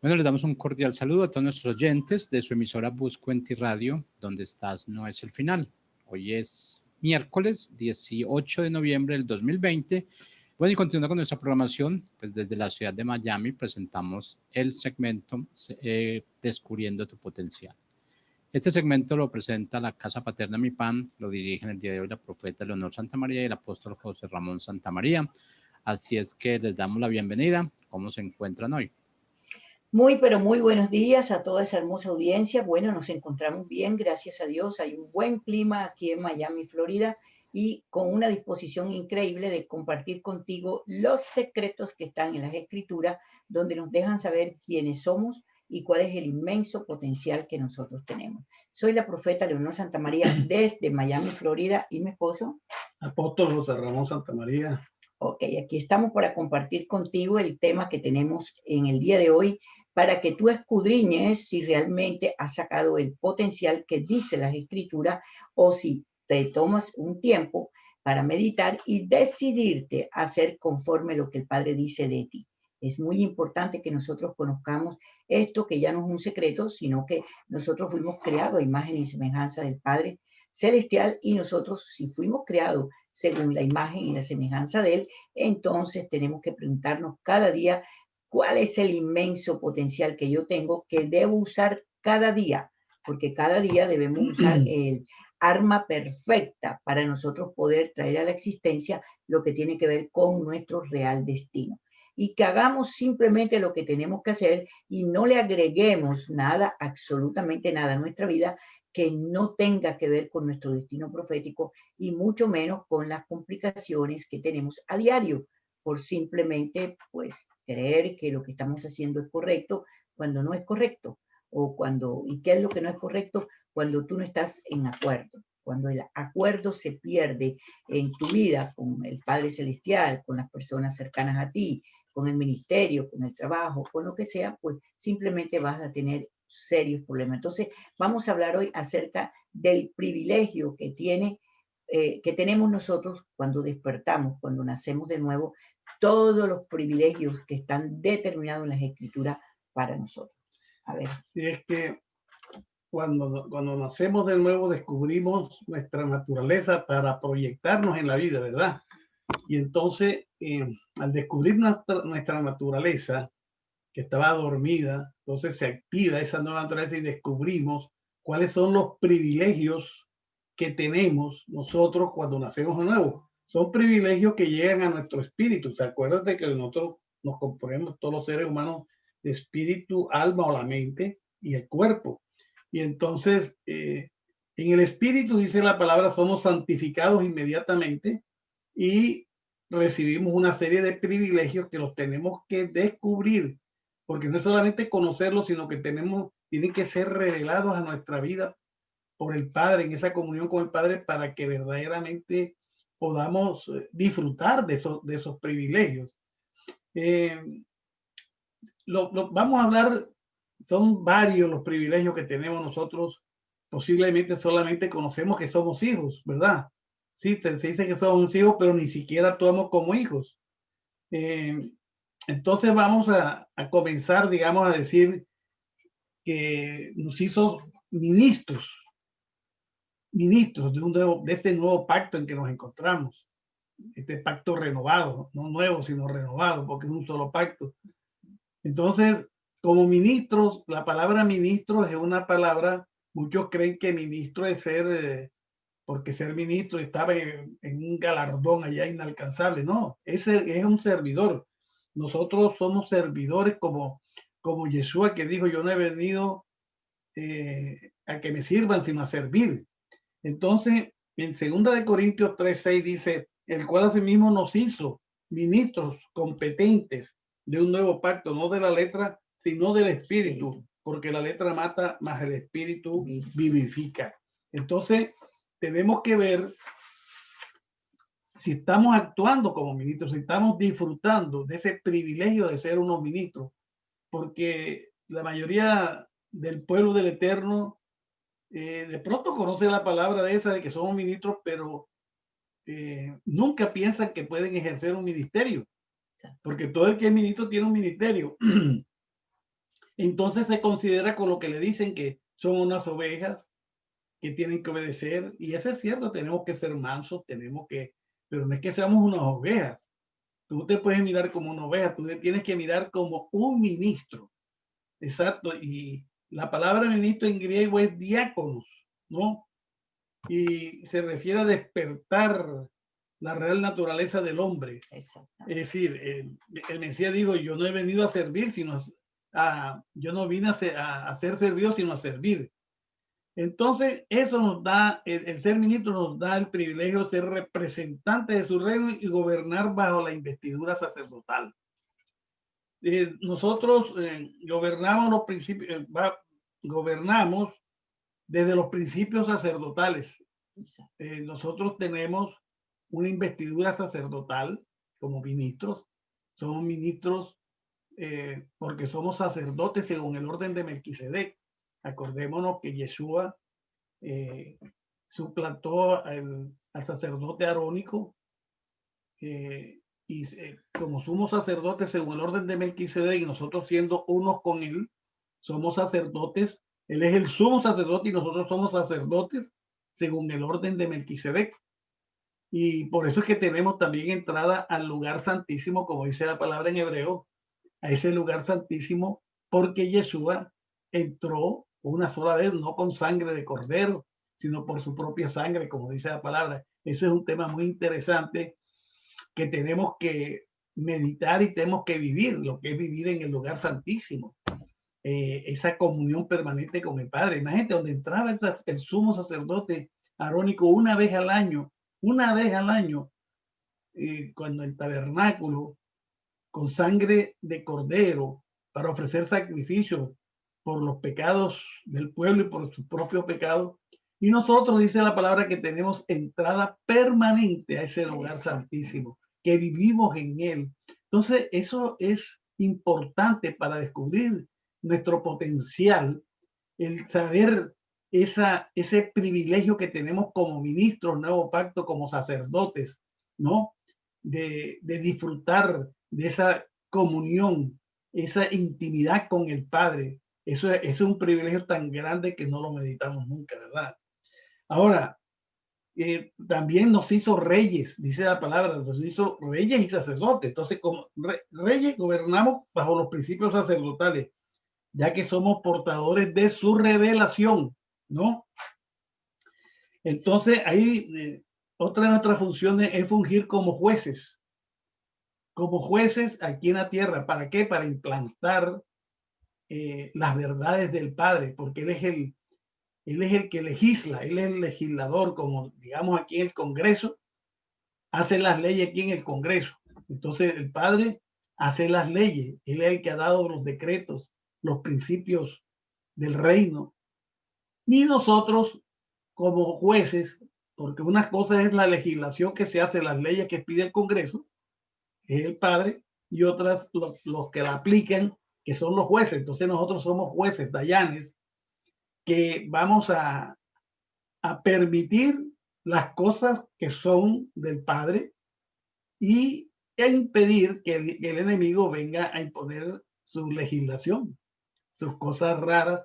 Bueno, les damos un cordial saludo a todos nuestros oyentes de su emisora Buscuenti Radio, donde estás no es el final. Hoy es miércoles 18 de noviembre del 2020. Bueno, y continuando con nuestra programación, pues desde la ciudad de Miami presentamos el segmento Descubriendo tu potencial. Este segmento lo presenta la Casa Paterna Mi Pan, lo dirigen el día de hoy la profeta Leonor Santamaría y el apóstol José Ramón Santamaría. Así es que les damos la bienvenida. ¿Cómo se encuentran hoy? Muy, pero muy buenos días a toda esa hermosa audiencia. Bueno, nos encontramos bien, gracias a Dios. Hay un buen clima aquí en Miami, Florida, y con una disposición increíble de compartir contigo los secretos que están en las escrituras, donde nos dejan saber quiénes somos y cuál es el inmenso potencial que nosotros tenemos. Soy la profeta Leonor Santamaría desde Miami, Florida, y mi esposo. Apóstol José Ramón Santamaría. Ok, aquí estamos para compartir contigo el tema que tenemos en el día de hoy, para que tú escudriñes si realmente has sacado el potencial que dice las escrituras o si te tomas un tiempo para meditar y decidirte a hacer conforme lo que el Padre dice de ti. Es muy importante que nosotros conozcamos esto, que ya no es un secreto, sino que nosotros fuimos creados a imagen y semejanza del Padre Celestial, y nosotros, si fuimos creados según la imagen y la semejanza de Él, entonces tenemos que preguntarnos cada día cuál es el inmenso potencial que yo tengo, que debo usar cada día, porque cada día debemos usar el arma perfecta para nosotros poder traer a la existencia lo que tiene que ver con nuestro real destino. Y que hagamos simplemente lo que tenemos que hacer y no le agreguemos nada, absolutamente nada a nuestra vida que no tenga que ver con nuestro destino profético, y mucho menos con las complicaciones que tenemos a diario por simplemente pues creer que lo que estamos haciendo es correcto cuando no es correcto, ¿y qué es lo que no es correcto? Cuando tú no estás en acuerdo, cuando el acuerdo se pierde en tu vida con el Padre Celestial, con las personas cercanas a ti, con el ministerio, con el trabajo, con lo que sea, pues simplemente vas a tener serios problemas. Entonces, vamos a hablar hoy acerca del privilegio que tenemos nosotros cuando despertamos, cuando nacemos de nuevo, todos los privilegios que están determinados en las escrituras para nosotros. A ver. Y es que cuando nacemos de nuevo descubrimos nuestra naturaleza para proyectarnos en la vida, ¿verdad? Y entonces, al descubrir nuestra naturaleza, que estaba dormida, entonces se activa esa nueva naturaleza y descubrimos cuáles son los privilegios que tenemos nosotros cuando nacemos de nuevo. Son privilegios que llegan a nuestro espíritu. ¿Se acuerdan de que nosotros nos componemos todos los seres humanos de espíritu, alma o la mente y el cuerpo? Y entonces, en el espíritu, dice la palabra, somos santificados inmediatamente y recibimos una serie de privilegios que los tenemos que descubrir, porque no es solamente conocerlos, sino que tienen que ser revelados a nuestra vida por el Padre, en esa comunión con el Padre, para que verdaderamente podamos disfrutar de esos privilegios. Eh, vamos a hablar, son varios los privilegios que tenemos nosotros. Posiblemente solamente conocemos que somos hijos, ¿verdad? Sí, se dice que somos hijos, pero ni siquiera actuamos como hijos. Entonces vamos a comenzar, digamos, a decir que nos hizo ministros de este nuevo pacto en que nos encontramos. Este pacto renovado, no nuevo, sino renovado, porque es un solo pacto. Entonces, como ministros, la palabra ministro es una palabra, muchos creen que ministro es porque ser ministro estaba en un galardón allá inalcanzable. No, ese es un servidor. Nosotros somos servidores como Yeshua, que dijo, yo no he venido a que me sirvan, sino a servir. Entonces, en 2 Corintios 3:6 dice, el cual asimismo nos hizo ministros competentes de un nuevo pacto, no de la letra, sino del espíritu, porque la letra mata, más el espíritu vivifica. Entonces, tenemos que ver si estamos actuando como ministros, si estamos disfrutando de ese privilegio de ser unos ministros, porque la mayoría del pueblo del Eterno de pronto conoce la palabra de esa de que somos ministros, pero nunca piensan que pueden ejercer un ministerio, porque todo el que es ministro tiene un ministerio. entonces se considera con lo que le dicen que son unas ovejas que tienen que obedecer. Y eso es cierto, tenemos que ser mansos, pero no es que seamos unas ovejas. Tú te puedes mirar como una oveja, tú te tienes que mirar como un ministro. Exacto. Y la palabra ministro en griego es diáconos, ¿no? Y se refiere a despertar la real naturaleza del hombre. Exacto. Es decir, el Mesías dijo, yo no he venido a servir, yo no vine a ser servido, sino a servir. Entonces, eso nos da, el ser ministro nos da el privilegio de ser representante de su reino y gobernar bajo la investidura sacerdotal. Nosotros gobernamos los principios, gobernamos desde los principios sacerdotales. Nosotros tenemos una investidura sacerdotal como ministros. Somos ministros porque somos sacerdotes según el orden de Melquisedec. Acordémonos que Yeshua suplantó al sacerdote arónico y como somos sacerdotes según el orden de Melquisedec y nosotros siendo unos con él, somos sacerdotes. Él es el sumo sacerdote y nosotros somos sacerdotes según el orden de Melquisedec. Y por eso es que tenemos también entrada al lugar santísimo, como dice la palabra en hebreo, a ese lugar santísimo, porque Yeshua entró una sola vez, no con sangre de cordero, sino por su propia sangre, como dice la palabra. Ese es un tema muy interesante que tenemos que meditar y tenemos que vivir, lo que es vivir en el lugar santísimo. Esa comunión permanente con el Padre. Imagínate, donde entraba el sumo sacerdote arónico una vez al año, cuando el tabernáculo, con sangre de cordero, para ofrecer sacrificios por los pecados del pueblo y por sus propios pecados. Y nosotros, dice la palabra, que tenemos entrada permanente a ese lugar santísimo, que vivimos en él. Entonces, eso es importante para descubrir nuestro potencial, el saber ese privilegio que tenemos como ministros, nuevo pacto, como sacerdotes, ¿no? De disfrutar de esa comunión, esa intimidad con el Padre. Eso es un privilegio tan grande que no lo meditamos nunca, ¿verdad? Ahora, también nos hizo reyes, dice la palabra, nos hizo reyes y sacerdotes. Entonces, como reyes, gobernamos bajo los principios sacerdotales, ya que somos portadores de su revelación, ¿no? Entonces, ahí otra de nuestras funciones es fungir como jueces aquí en la tierra. ¿Para qué? Para implantar las verdades del Padre, porque Él es el que legisla, Él es el legislador, como digamos aquí en el Congreso, hace las leyes aquí en el Congreso. Entonces el Padre hace las leyes, Él es el que ha dado los decretos, los principios del reino. Y nosotros como jueces, porque una cosa es la legislación que se hace, las leyes que pide el Congreso, es el Padre, y otras los que la aplican, que son los jueces. Entonces nosotros somos jueces, dayanes, que vamos a permitir las cosas que son del Padre y impedir que el enemigo venga a imponer su legislación, sus cosas raras.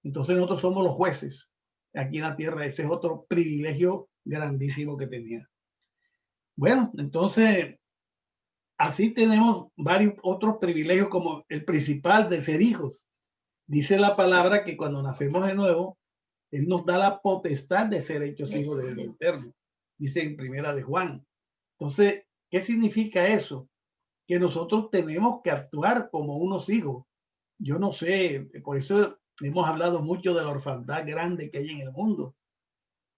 Entonces nosotros somos los jueces aquí en la tierra. Ese es otro privilegio grandísimo que tenía. Bueno, entonces así tenemos varios otros privilegios, como el principal de ser hijos. Dice la palabra que cuando nacemos de nuevo, Él nos da la potestad de ser hechos hijos del Eterno. Dice en Primera de Juan. Entonces, ¿qué significa eso? Que nosotros tenemos que actuar como unos hijos. Yo no sé, por eso hemos hablado mucho de la orfandad grande que hay en el mundo.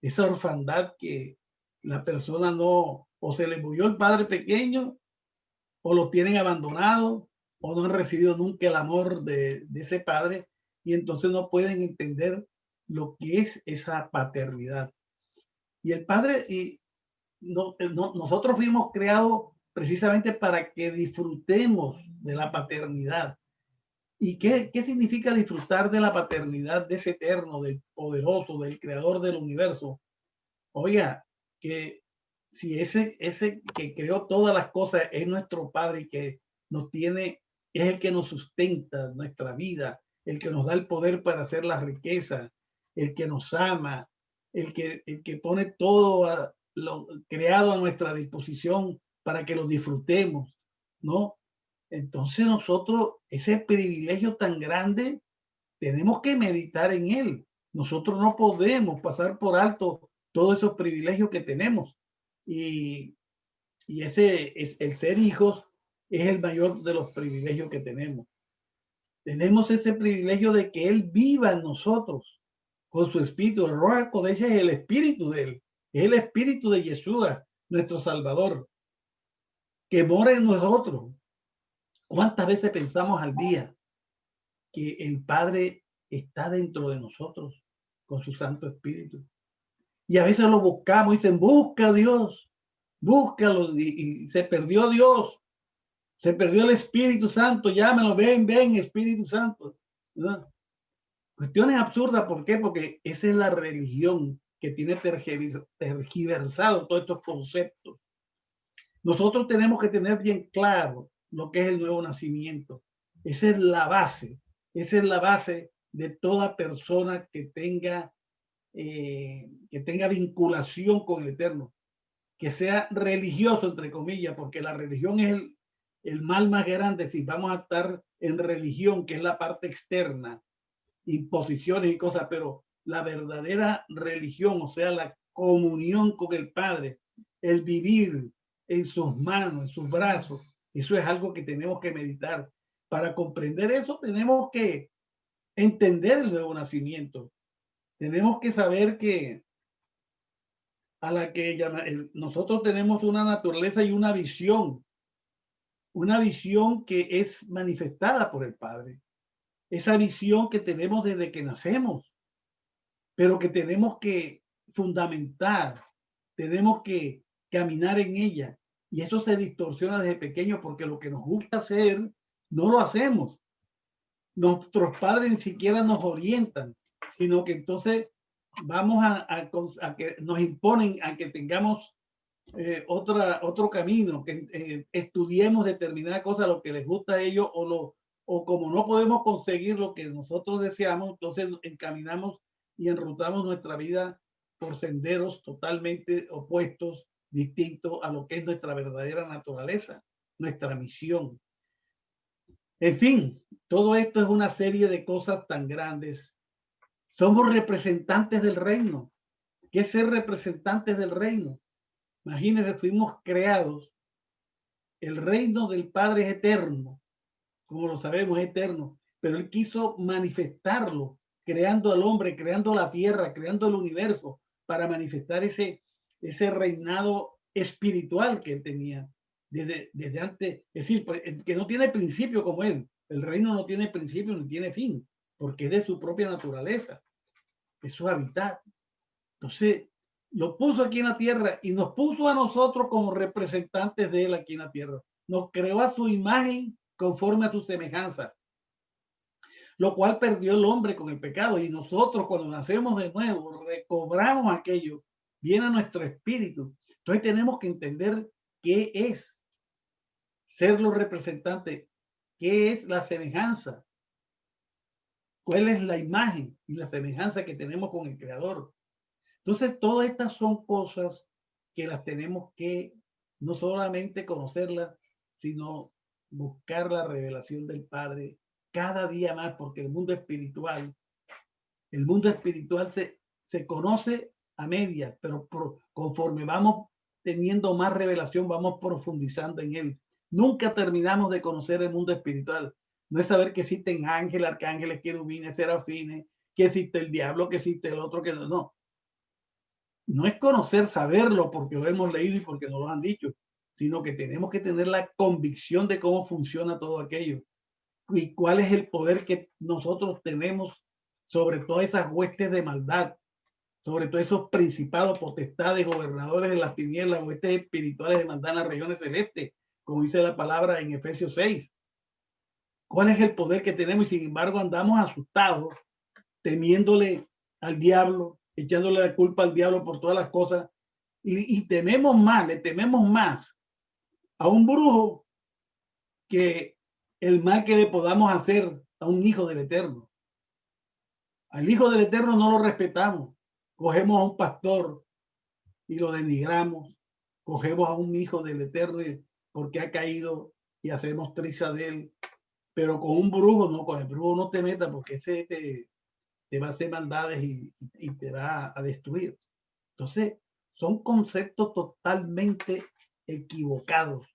Esa orfandad que la persona no, o se le murió el padre pequeño, o lo tienen abandonado, o no han recibido nunca el amor de ese padre, y entonces no pueden entender lo que es esa paternidad. Y el padre, nosotros fuimos creados precisamente para que disfrutemos de la paternidad. ¿Y qué significa disfrutar de la paternidad de ese eterno, del poderoso, del creador del universo? Oiga, que si ese que creó todas las cosas es nuestro Padre y que nos tiene, es el que nos sustenta nuestra vida, el que nos da el poder para hacer la riqueza, el que nos ama, el que pone todo lo creado a nuestra disposición para que lo disfrutemos, ¿no? Entonces nosotros, ese privilegio tan grande, tenemos que meditar en él. Nosotros no podemos pasar por alto todos esos privilegios que tenemos. Y ese es el ser hijos, es el mayor de los privilegios que tenemos. Tenemos ese privilegio de que Él viva en nosotros con su espíritu. El Ruach HaKodesh es el espíritu de Él, es el espíritu de Yeshua, nuestro Salvador, que mora en nosotros. ¿Cuántas veces pensamos al día que el Padre está dentro de nosotros con su Santo Espíritu? Y a veces lo buscamos y dicen, busca a Dios, búscalo, y se perdió Dios. Se perdió el Espíritu Santo, llámelo, ven, Espíritu Santo. ¿No? Cuestiones absurdas, ¿por qué? Porque esa es la religión que tiene tergiversado todos estos conceptos. Nosotros tenemos que tener bien claro lo que es el nuevo nacimiento. Esa es la base de toda persona que tenga vinculación con el Eterno, que sea religioso, entre comillas, porque la religión es el mal más grande. Si vamos a estar en religión, que es la parte externa, imposiciones y cosas, pero la verdadera religión, o sea, la comunión con el Padre, el vivir en sus manos, en sus brazos, eso es algo que tenemos que meditar. Para comprender eso, tenemos que entender el nuevo nacimiento. Tenemos que saber que nosotros tenemos una naturaleza y una visión que es manifestada por el Padre. Esa visión que tenemos desde que nacemos, pero que tenemos que fundamentar, tenemos que caminar en ella. Y eso se distorsiona desde pequeño porque lo que nos gusta hacer, no lo hacemos. Nuestros padres ni siquiera nos orientan, sino que entonces vamos a que nos imponen a que tengamos otro camino, que estudiemos determinada cosa, lo que les gusta a ellos, o como no podemos conseguir lo que nosotros deseamos, entonces encaminamos y enrutamos nuestra vida por senderos totalmente opuestos, distintos a lo que es nuestra verdadera naturaleza, nuestra misión. En fin, todo esto es una serie de cosas tan grandes. Somos representantes del reino. ¿Qué es ser representantes del reino? Imagínense, fuimos creados. El reino del Padre es eterno, como lo sabemos, es eterno, pero Él quiso manifestarlo, creando al hombre, creando la tierra, creando el universo, para manifestar ese reinado espiritual que Él tenía desde antes. Es decir, que no tiene principio como Él. El reino no tiene principio ni tiene fin, porque es de su propia naturaleza, es su hábitat. Entonces, lo puso aquí en la tierra y nos puso a nosotros como representantes de Él aquí en la tierra. Nos creó a su imagen conforme a su semejanza, lo cual perdió el hombre con el pecado. Y nosotros, cuando nacemos de nuevo, recobramos aquello, viene a nuestro espíritu. Entonces tenemos que entender qué es ser los representantes, qué es la semejanza, cuál es la imagen y la semejanza que tenemos con el Creador. Entonces, todas estas son cosas que las tenemos que no solamente conocerlas, sino buscar la revelación del Padre cada día más, porque el mundo espiritual se conoce a medias, pero conforme vamos teniendo más revelación, vamos profundizando en él. Nunca terminamos de conocer el mundo espiritual. No es saber que existen ángeles, arcángeles, querubines, serafines, que existe el diablo, que existe el otro, que no. No es conocer, saberlo porque lo hemos leído y porque nos lo han dicho, sino que tenemos que tener la convicción de cómo funciona todo aquello y cuál es el poder que nosotros tenemos sobre todas esas huestes de maldad, sobre todos esos principados, potestades, gobernadores de las tinieblas, huestes espirituales de maldad en las regiones celestes, como dice la palabra en Efesios 6. ¿Cuál es el poder que tenemos? Y sin embargo andamos asustados, temiéndole al diablo, echándole la culpa al diablo por todas las cosas, y tememos más, le tememos más a un brujo que el mal que le podamos hacer a un hijo del Eterno. Al Hijo del Eterno no lo respetamos. Cogemos a un pastor y lo denigramos. Cogemos a un hijo del Eterno porque ha caído y hacemos triza de él. Pero con un brujo no, con el brujo no te metas porque ese te va a hacer maldades y te va a destruir. Entonces, son conceptos totalmente equivocados.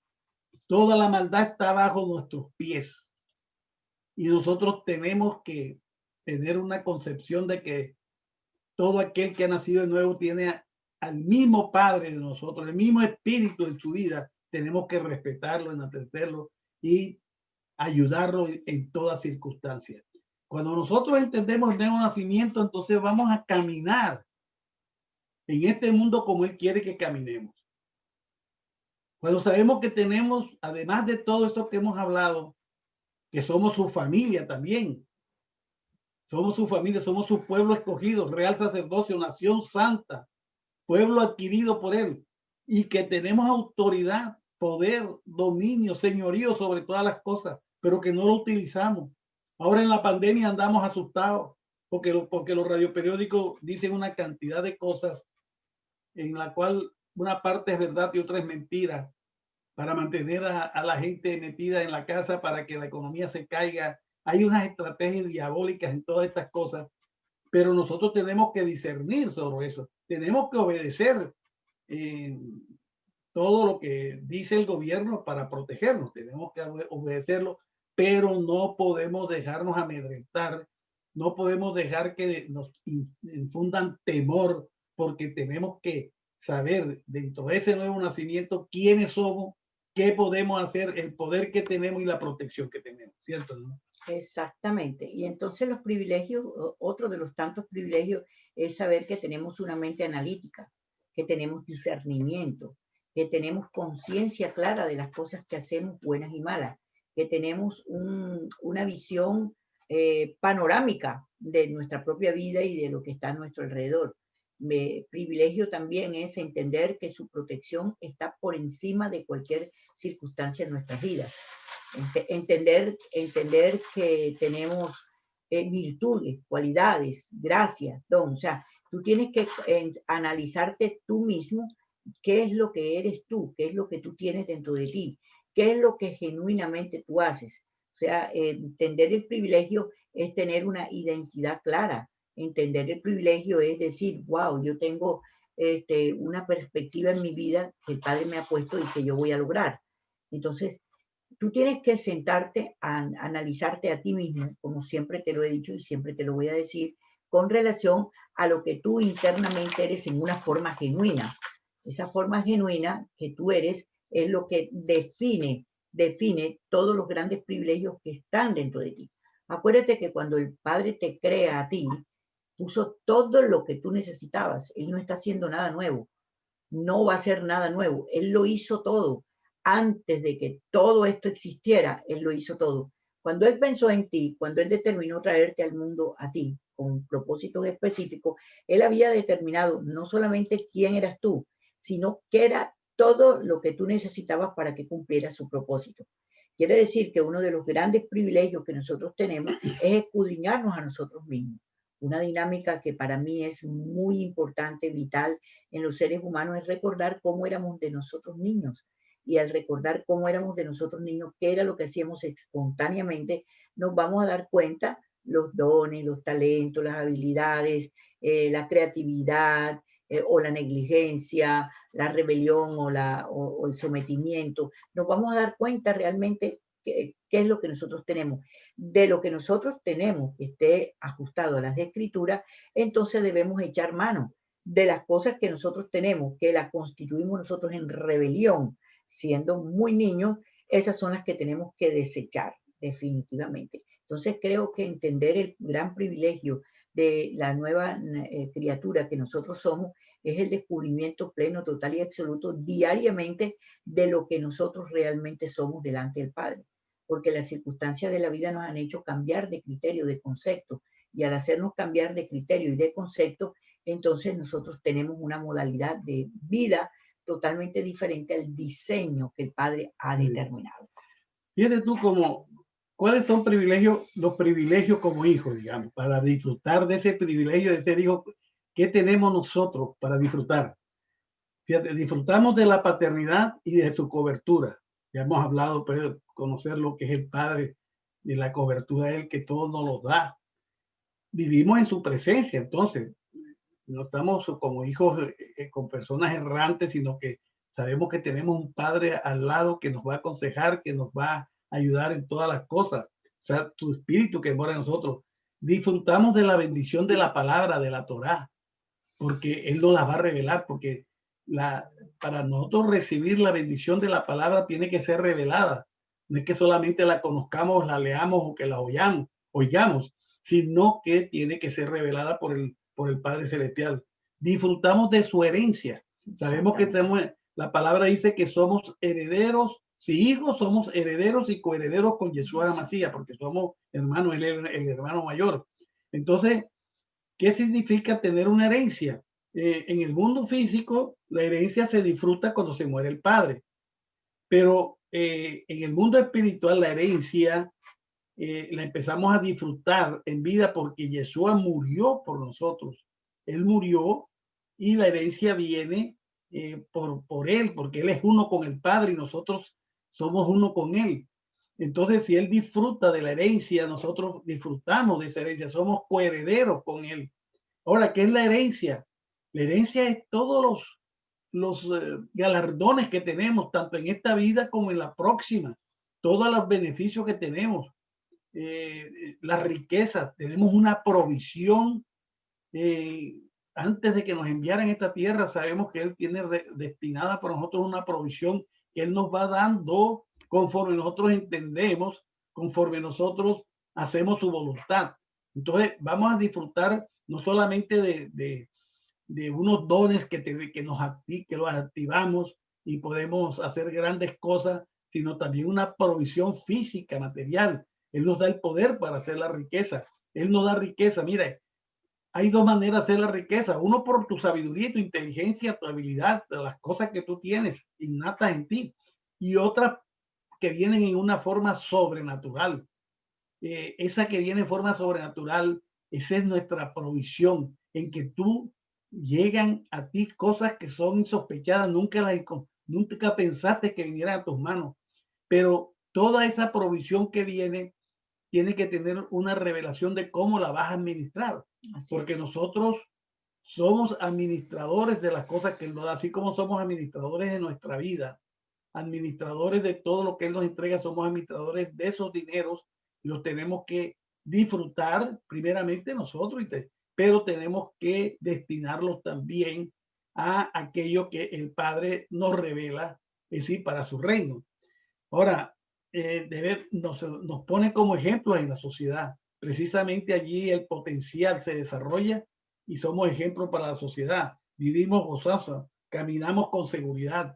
Toda la maldad está bajo nuestros pies. Y nosotros tenemos que tener una concepción de que todo aquel que ha nacido de nuevo tiene al mismo Padre de nosotros, el mismo Espíritu en su vida. Tenemos que respetarlo, enaltecerlo y ayudarlo en todas circunstancias. Cuando nosotros entendemos el nuevo nacimiento, entonces vamos a caminar en este mundo como Él quiere que caminemos. Cuando sabemos que tenemos, además de todo esto que hemos hablado, que somos su familia también. Somos su familia, somos su pueblo escogido, real sacerdocio, nación santa, pueblo adquirido por Él, y que tenemos autoridad, poder, dominio, señorío sobre todas las cosas, pero que no lo utilizamos. Ahora en la pandemia andamos asustados porque los radioperiódicos dicen una cantidad de cosas en la cual una parte es verdad y otra es mentira, para mantener a la gente metida en la casa, para que la economía se caiga. Hay unas estrategias diabólicas en todas estas cosas, pero nosotros tenemos que discernir sobre eso. Tenemos que obedecer todo lo que dice el gobierno para protegernos. Tenemos que obedecerlo, pero no podemos dejarnos amedrentar. No podemos dejar que nos infundan temor, porque tenemos que saber dentro de ese nuevo nacimiento quiénes somos, qué podemos hacer, el poder que tenemos y la protección que tenemos, ¿cierto? ¿No? Exactamente. Y entonces los privilegios, otro de los tantos privilegios es saber que tenemos una mente analítica, que tenemos discernimiento, que tenemos conciencia clara de las cosas que hacemos, buenas y malas, que tenemos una visión panorámica de nuestra propia vida y de lo que está a nuestro alrededor. Privilegio también es entender que su protección está por encima de cualquier circunstancia en nuestras vidas. Entender que tenemos virtudes, cualidades, gracias, don. O sea, tú tienes que analizarte tú mismo, qué es lo que eres tú, qué es lo que tú tienes dentro de ti, qué es lo que genuinamente tú haces. O sea, entender el privilegio es tener una identidad clara. Entender el privilegio es decir, wow, yo tengo una perspectiva en mi vida que el Padre me ha puesto y que yo voy a lograr. Entonces, tú tienes que sentarte a analizarte a ti mismo, como siempre te lo he dicho y siempre te lo voy a decir, con relación a lo que tú internamente eres en una forma genuina. Esa forma genuina que tú eres es lo que define todos los grandes privilegios que están dentro de ti. Acuérdate que cuando el Padre te crea a ti, puso todo lo que tú necesitabas. Él no está haciendo nada nuevo. No va a hacer nada nuevo. Él lo hizo todo. Antes de que todo esto existiera, Él lo hizo todo. Cuando Él pensó en ti, cuando Él determinó traerte al mundo a ti, con propósitos específicos, Él había determinado no solamente quién eras tú, sino qué era todo lo que tú necesitabas para que cumpliera su propósito. Quiere decir que uno de los grandes privilegios que nosotros tenemos es escudriñarnos a nosotros mismos. Una dinámica que para mí es muy importante, vital en los seres humanos, es recordar cómo éramos de nosotros niños. Y al recordar cómo éramos de nosotros niños, qué era lo que hacíamos espontáneamente, nos vamos a dar cuenta los dones, los talentos, las habilidades, la creatividad o la negligencia, la rebelión o el sometimiento. Nos vamos a dar cuenta realmente qué es lo que nosotros tenemos. De lo que nosotros tenemos que esté ajustado a las escrituras, entonces debemos echar mano de las cosas que nosotros tenemos, que las constituimos nosotros en rebelión, siendo muy niños, esas son las que tenemos que desechar definitivamente. Entonces creo que entender el gran privilegio de la nueva criatura que nosotros somos es el descubrimiento pleno, total y absoluto diariamente de lo que nosotros realmente somos delante del Padre. Porque las circunstancias de la vida nos han hecho cambiar de criterio, de concepto, y al hacernos cambiar de criterio y de concepto, entonces nosotros tenemos una modalidad de vida totalmente diferente al diseño que el Padre ha determinado. Fíjate tú como ¿cuáles son los privilegios como hijos, digamos, para disfrutar de ese privilegio de ser hijo? ¿Qué tenemos nosotros para disfrutar? Fíjate, disfrutamos de la paternidad y de su cobertura. Ya hemos hablado, pero conocer lo que es el Padre y la cobertura de Él, que todo nos lo da. Vivimos en su presencia, entonces, no estamos como hijos con personas errantes, sino que sabemos que tenemos un Padre al lado que nos va a aconsejar, que nos va a ayudar en todas las cosas. O sea, tu espíritu que mora en nosotros. Disfrutamos de la bendición de la palabra, de la Torá, porque Él nos la va a revelar, porque para nosotros recibir la bendición de la palabra tiene que ser revelada. No es que solamente la conozcamos, la leamos o que la oigamos, sino que tiene que ser revelada por el Padre Celestial. Disfrutamos de su herencia. Sabemos que la palabra dice que somos herederos, si hijos somos herederos y coherederos con Yeshua Mashiach, porque somos hermanos, él es el hermano mayor. Entonces, ¿qué significa tener una herencia? En el mundo físico, la herencia se disfruta cuando se muere el padre, pero en el mundo espiritual, la herencia la empezamos a disfrutar en vida porque Yeshua murió por nosotros. Él murió y la herencia viene por Él, porque Él es uno con el Padre y nosotros somos uno con Él. Entonces, si Él disfruta de la herencia, nosotros disfrutamos de esa herencia, somos coherederos con Él. Ahora, ¿qué es la herencia? La herencia es todos los galardones que tenemos, tanto en esta vida como en la próxima, todos los beneficios que tenemos, las riquezas, tenemos una provisión. Antes de que nos enviaran a esta tierra, sabemos que Él tiene destinada para nosotros una provisión que Él nos va dando conforme nosotros entendemos, conforme nosotros hacemos su voluntad. Entonces, vamos a disfrutar no solamente de unos dones que los activamos y podemos hacer grandes cosas, sino también una provisión física, material. Él nos da el poder para hacer la riqueza. Él nos da riqueza. Mire, hay dos maneras de hacer la riqueza. Uno por tu sabiduría, tu inteligencia, tu habilidad, las cosas que tú tienes innatas en ti. Y otra que vienen en una forma sobrenatural. Esa que viene en forma sobrenatural, esa es nuestra provisión, en que tú llegan a ti cosas que son insospechadas, nunca pensaste que vinieran a tus manos, pero toda esa provisión que viene tiene que tener una revelación de cómo la vas a administrar, porque nosotros somos administradores de las cosas que Él nos da, así como somos administradores de nuestra vida, administradores de todo lo que Él nos entrega, somos administradores de esos dineros, los tenemos que disfrutar primeramente nosotros, pero tenemos que destinarlos también a aquello que el Padre nos revela, es decir, para su reino. Ahora, nos pone como ejemplos en la sociedad. Precisamente allí el potencial se desarrolla y somos ejemplos para la sociedad. Vivimos gozosos, caminamos con seguridad,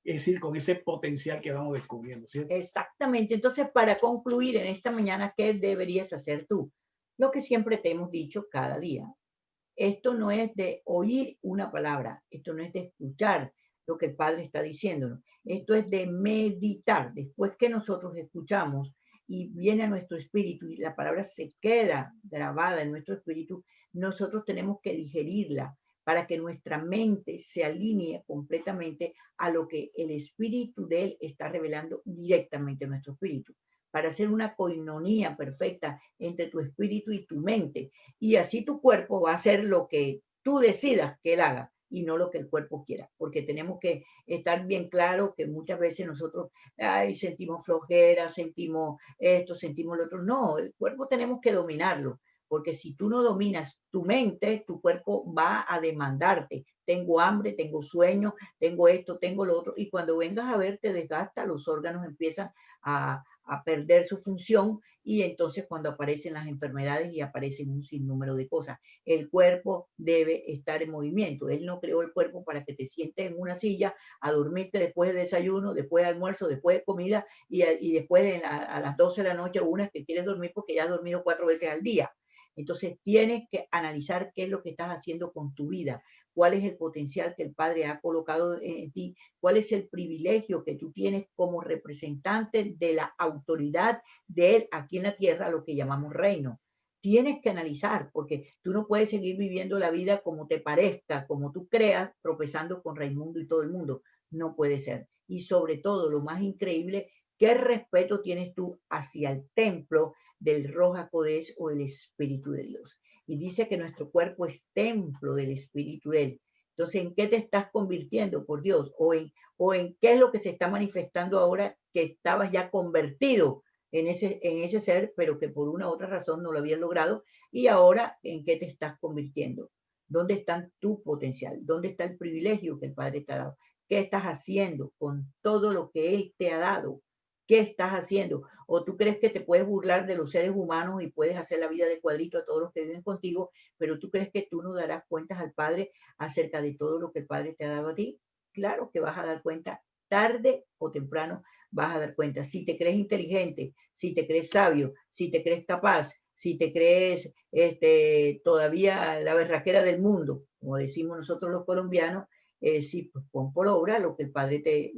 es decir, con ese potencial que vamos descubriendo, ¿cierto? Exactamente. Entonces, para concluir en esta mañana, ¿qué deberías hacer tú? Lo que siempre te hemos dicho cada día. Esto no es de oír una palabra, esto no es de escuchar lo que el Padre está diciéndonos, esto es de meditar. Después que nosotros escuchamos y viene a nuestro espíritu y la palabra se queda grabada en nuestro espíritu, nosotros tenemos que digerirla para que nuestra mente se alinee completamente a lo que el espíritu de Él está revelando directamente a nuestro espíritu, para hacer una coinonía perfecta entre tu espíritu y tu mente. Y así tu cuerpo va a hacer lo que tú decidas que Él haga y no lo que el cuerpo quiera, porque tenemos que estar bien claro que muchas veces nosotros sentimos flojera, sentimos esto, sentimos lo otro. No, el cuerpo tenemos que dominarlo, porque si tú no dominas tu mente, tu cuerpo va a demandarte. Tengo hambre, tengo sueño, tengo esto, tengo lo otro, y cuando vengas a ver te desgasta, los órganos empiezan a perder su función y entonces cuando aparecen las enfermedades y aparecen un sinnúmero de cosas. El cuerpo debe estar en movimiento. Él no creó el cuerpo para que te sientes en una silla a dormirte después de desayuno, después de almuerzo, después de comida y después a las 12 de la noche una que quieres dormir porque ya has dormido 4 veces al día. Entonces tienes que analizar qué es lo que estás haciendo con tu vida, cuál es el potencial que el Padre ha colocado en ti, cuál es el privilegio que tú tienes como representante de la autoridad de Él aquí en la tierra, lo que llamamos reino. Tienes que analizar, porque tú no puedes seguir viviendo la vida como te parezca, como tú creas, tropezando con Raimundo y todo el mundo. No puede ser. Y sobre todo, lo más increíble, ¿qué respeto tienes tú hacia el templo del Ruach HaKodesh o el Espíritu de Dios? Y dice que nuestro cuerpo es templo del Espíritu de Él. Entonces, ¿en qué te estás convirtiendo, por Dios? ¿O en qué es lo que se está manifestando ahora que estabas ya convertido en ese ser, pero que por una u otra razón no lo habías logrado? Y ahora, ¿en qué te estás convirtiendo? ¿Dónde está tu potencial? ¿Dónde está el privilegio que el Padre te ha dado? ¿Qué estás haciendo con todo lo que Él te ha dado? ¿Qué estás haciendo? ¿O tú crees que te puedes burlar de los seres humanos y puedes hacer la vida de cuadrito a todos los que viven contigo, pero tú crees que tú no darás cuentas al Padre acerca de todo lo que el Padre te ha dado a ti? Claro que vas a dar cuenta, tarde o temprano vas a dar cuenta. Si te crees inteligente, si te crees sabio, si te crees capaz, si te crees todavía la berraquera del mundo, como decimos nosotros los colombianos, sí, pues pon por obra lo que el Padre te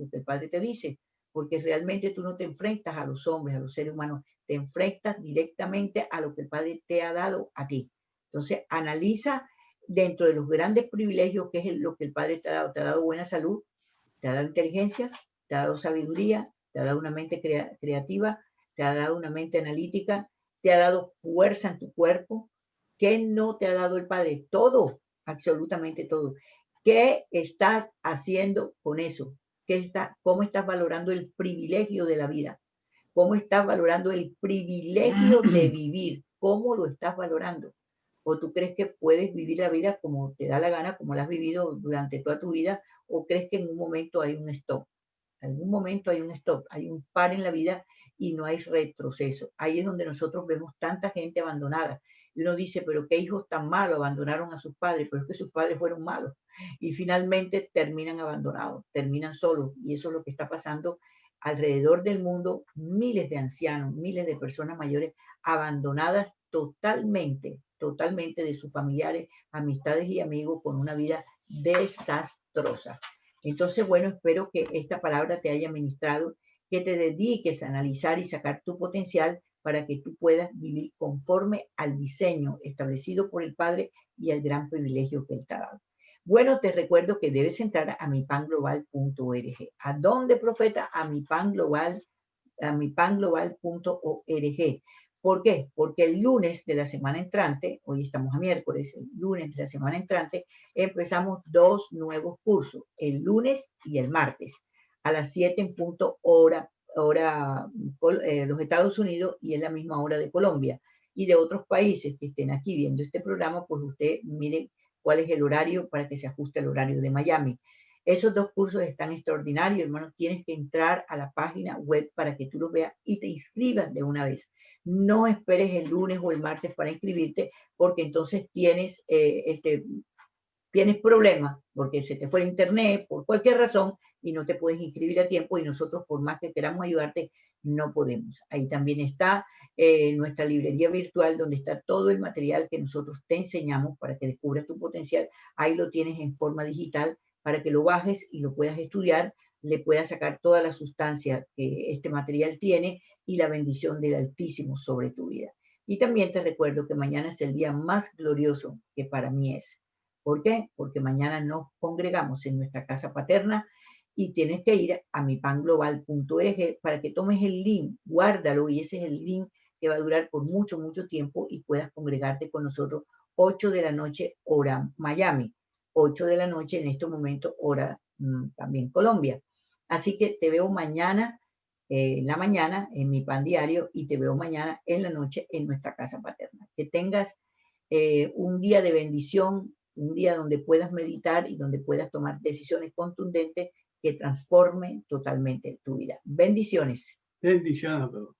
dice, porque realmente tú no te enfrentas a los hombres, a los seres humanos, te enfrentas directamente a lo que el Padre te ha dado a ti. Entonces, analiza dentro de los grandes privilegios que es lo que el Padre te ha dado buena salud, te ha dado inteligencia, te ha dado sabiduría, te ha dado una mente creativa, te ha dado una mente analítica, te ha dado fuerza en tu cuerpo. ¿Qué no te ha dado el Padre? Todo, absolutamente todo. ¿Qué estás haciendo con eso? ¿Cómo estás valorando el privilegio de la vida? ¿Cómo estás valorando el privilegio de vivir? ¿Cómo lo estás valorando? ¿O tú crees que puedes vivir la vida como te da la gana, como la has vivido durante toda tu vida? ¿O crees que en un momento hay un stop? En algún momento hay un stop, hay un par en la vida y no hay retroceso. Ahí es donde nosotros vemos tanta gente abandonada. Y uno dice, pero qué hijos tan malos abandonaron a sus padres, pero es que sus padres fueron malos. Y finalmente terminan abandonados, terminan solos. Y eso es lo que está pasando alrededor del mundo. Miles de ancianos, miles de personas mayores abandonadas totalmente, totalmente de sus familiares, amistades y amigos con una vida desastrosa. Entonces, bueno, espero que esta palabra te haya ministrado, que te dediques a analizar y sacar tu potencial para que tú puedas vivir conforme al diseño establecido por el Padre y al gran privilegio que Él te ha dado. Bueno, te recuerdo que debes entrar a mipanglobal.org. ¿A dónde, profeta? A mipanglobal.org. ¿Por qué? Porque el lunes de la semana entrante, hoy estamos a miércoles, el lunes de la semana entrante, empezamos 2 nuevos cursos, el lunes y el martes, a las 7 en punto hora los Estados Unidos, y es la misma hora de Colombia. Y de otros países que estén aquí viendo este programa, pues usted mire cuál es el horario para que se ajuste al horario de Miami. Esos 2 cursos están extraordinarios, hermano. Tienes que entrar a la página web para que tú los veas y te inscribas de una vez. No esperes el lunes o el martes para inscribirte, porque entonces tienes problemas, porque se te fue el internet por cualquier razón y no te puedes inscribir a tiempo, y nosotros, por más que queramos ayudarte, no podemos. Ahí también está nuestra librería virtual, donde está todo el material que nosotros te enseñamos para que descubras tu potencial. Ahí lo tienes en forma digital para que lo bajes y lo puedas estudiar, le puedas sacar toda la sustancia que este material tiene y la bendición del Altísimo sobre tu vida. Y también te recuerdo que mañana es el día más glorioso que para mí es. ¿Por qué? Porque mañana nos congregamos en nuestra casa paterna y tienes que ir a mipanglobal.org para que tomes el link, guárdalo, y ese es el link que va a durar por mucho, mucho tiempo, y puedas congregarte con nosotros 8 de la noche, hora Miami, 8 de la noche en este momento, hora también Colombia. Así que te veo mañana en la mañana en mi pan diario, y te veo mañana en la noche en nuestra casa paterna. Que tengas un día de bendición, un día donde puedas meditar y donde puedas tomar decisiones contundentes que transformen totalmente tu vida. Bendiciones. Bendiciones a todos.